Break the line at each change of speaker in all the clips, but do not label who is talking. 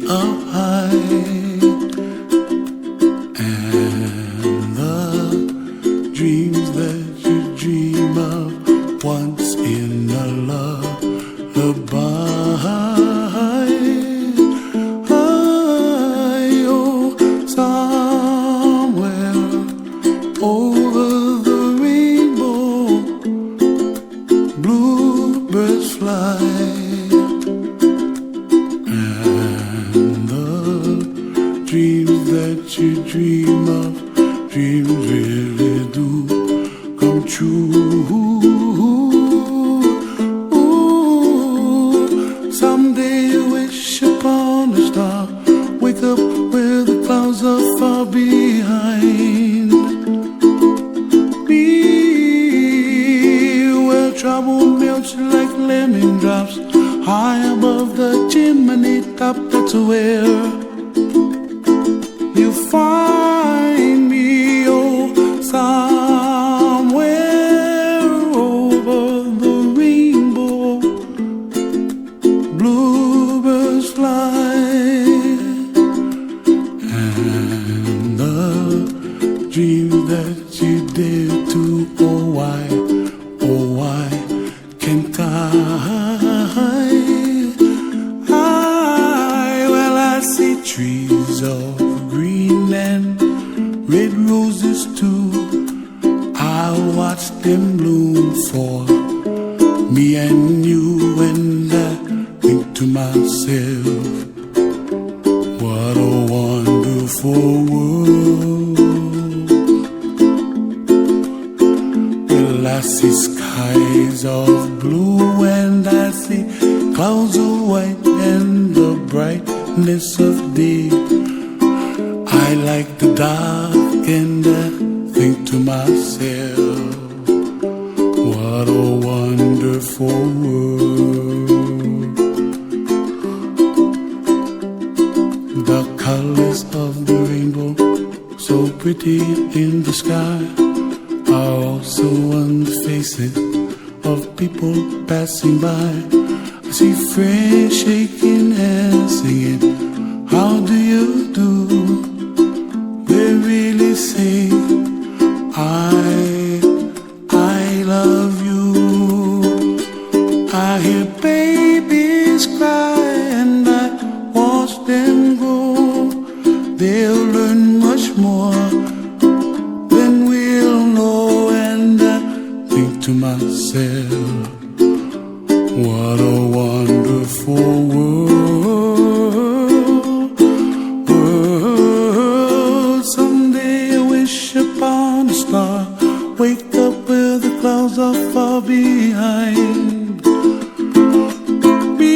up high, and the dreams that you dream of once in a lullaby. Oh, somewhere over the rainbow, bluebirds fly. Dreams that you dream of, dreams really do come true. Ooh, someday you wish upon a star, wake up where the clouds are far behind me, where trouble melts like lemon drops, high above the chimney top. That's where you find me, oh, somewhere over the rainbow, bluebirds fly, and the dreams that you dare to, oh why can't I? Well, I see trees of green and red roses too. I watch them bloom for me and you, and I think to myself, what a wonderful world. Well, I see skies of blue and I see clouds of white and the brightness of day. I like the dark and I think to myself, what a wonderful world. The colors of the rainbow, so pretty in the sky, are also on the faces of people passing by. I see friends shaking hands singing, how do you do? They really say, I love you. I hear babies cry and I watch them grow. They'll learn much more than we'll know, and I think to myself, what a wonderful world. Someday I wish upon a star, wake up where the clouds are far behind me,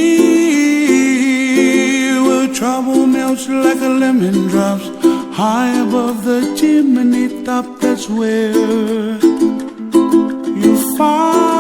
where trouble melts like a lemon drops, high above the chimney top. That's where you find